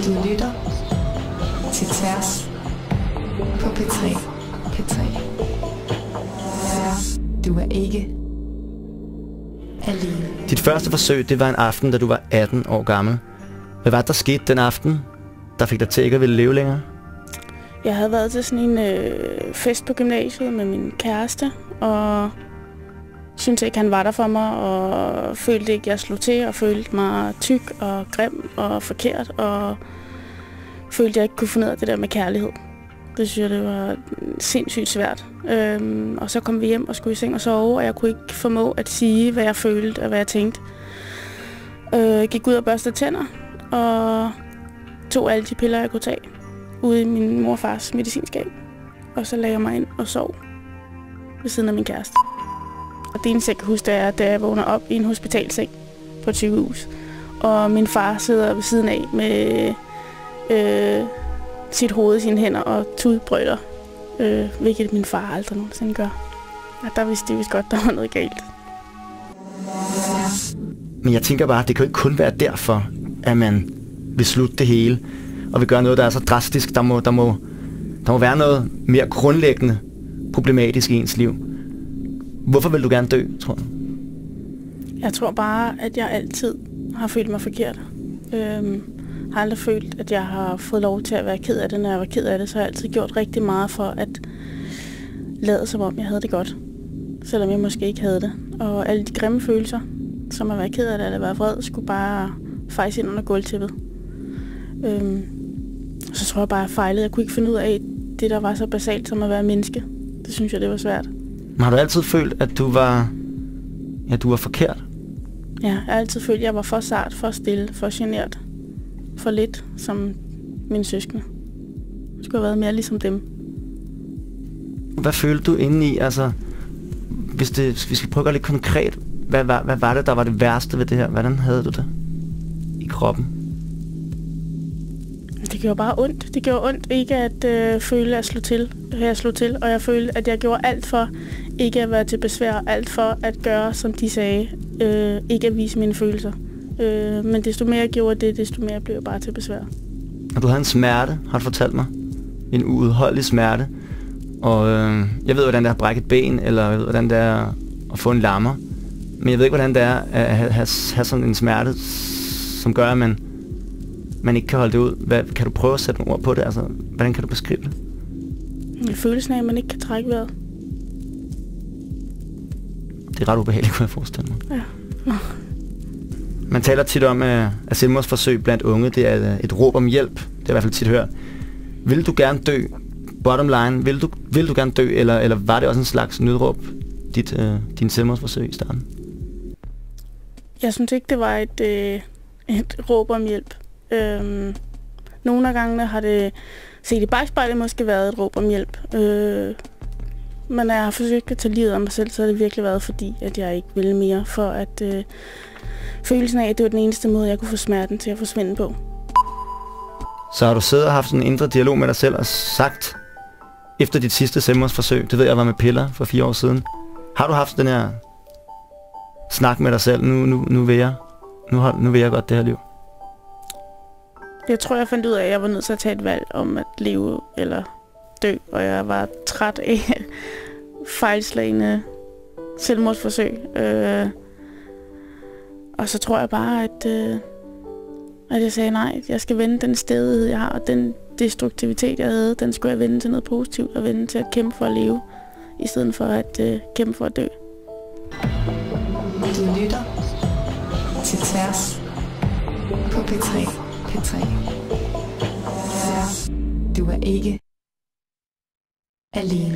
Du lytter til Tværs på P3. P3. Tværs. Du er ikke alene. Dit første forsøg, det var en aften, da du var 18 år gammel. Hvad var det, der skete den aften, der fik dig til ikke at ville leve længere? Jeg havde været til sådan en fest på gymnasiet med min kæreste, og syntes ikke, han var der for mig, og følte ikke, jeg slog til, og følte mig tyk og grim og forkert, og følte, jeg ikke kunne finde ud af det der med kærlighed. Det synes jeg, det var sindssygt svært. Og så kom vi hjem og skulle i seng og sove, og jeg kunne ikke formå at sige, hvad jeg følte og hvad jeg tænkte. Jeg gik ud og børstede tænder, og tog alle de piller, jeg kunne tage, ude i min mor og fars medicinskab. Og så lagde jeg mig ind og sov ved siden af min kæreste. Og det eneste, jeg kan huske, er, da jeg vågner op i en hospitalseng på et sygehus. Og min far sidder ved siden af med sit hoved i sine hænder og tudbrøler, hvilket min far aldrig nogensinde gør. Og der vidste de vist godt, der var noget galt. Men jeg tænker bare, det kan jo ikke kun være derfor, at man vil slutte det hele, og vil gøre noget, der er så drastisk. Der må være noget mere grundlæggende problematisk i ens liv. Hvorfor vil du gerne dø, tror du? Jeg tror bare, at jeg altid har følt mig forkert. Har aldrig følt, at jeg har fået lov til at være ked af det. Når jeg var ked af det, så har jeg altid gjort rigtig meget for at lade som om, jeg havde det godt. Selvom jeg måske ikke havde det. Og alle de grimme følelser, som at være ked af det eller være vred, skulle bare fejse ind under gulvtæppet. Så tror jeg bare, at jeg fejlede. Jeg kunne ikke finde ud af det, der var så basalt som at være menneske. Det synes jeg, det var svært. Men har du altid følt, at du var forkert? Ja, jeg har altid følt, at jeg var for sart, for stille, for genert. For lidt som mine søskende. Jeg skulle have været mere ligesom dem. Hvad følte du indeni? Altså, hvis vi skal prøve at gøre lidt konkret. Hvad var det, der var det værste ved det her? Hvordan havde du det i kroppen? Det gjorde bare ondt. Det gjorde ondt ikke at føle at jeg slog til. Og jeg følte, at jeg gjorde alt for ikke at være til besvær. Alt for at gøre, som de sagde. Ikke at vise mine følelser. Men desto mere jeg gjorde det, desto mere blev jeg bare til besvær. Og du havde en smerte, har du fortalt mig. En uudholdelig smerte. Og jeg ved, hvordan det er at brække et ben, eller jeg ved, hvordan det er at få en lammer. Men jeg ved ikke, hvordan det er at have sådan en smerte, som gør, at man ikke kan holde det ud. Kan du prøve at sætte nogle ord på det? Altså, hvordan kan du beskrive det? Følelsen af, at man ikke kan trække vejret. Det er ret ubehageligt, kunne jeg forestille mig. Ja. Man taler tit om, at selvmordsforsøg blandt unge, det er et råb om hjælp. Det er i hvert fald tit hørt. Vil du gerne dø? Bottom line, vil du gerne dø, eller var det også en slags nødråb, din selvmordsforsøg i starten? Jeg synes ikke, det var et råb om hjælp. Nogle af gangene har det set i bagspejlet måske været et råb om hjælp. Men når jeg har forsøgt at tage livet af mig selv, så har det virkelig været fordi, at jeg ikke ville mere, for at følelsen af, at det var den eneste måde, jeg kunne få smerten til at forsvinde på. Så har du siddet og haft sådan en indre dialog med dig selv og sagt, efter dit sidste selvmordsforsøg, det ved jeg var med piller for 4 år siden, har du haft den her snak med dig selv, nu vil jeg godt det her liv? Jeg tror, jeg fandt ud af, at jeg var nødt til at tage et valg om at leve eller dø, og jeg var træt af fejlslagne selvmordsforsøg. Og så tror jeg bare, at jeg sagde nej. Jeg skal vende den stædighed, jeg har, og den destruktivitet, jeg havde, den skulle jeg vende til noget positivt, og vende til at kæmpe for at leve, i stedet for at kæmpe for at dø. Du lytter til Tværs på P3. P3. Tværs. Du er ikke alene.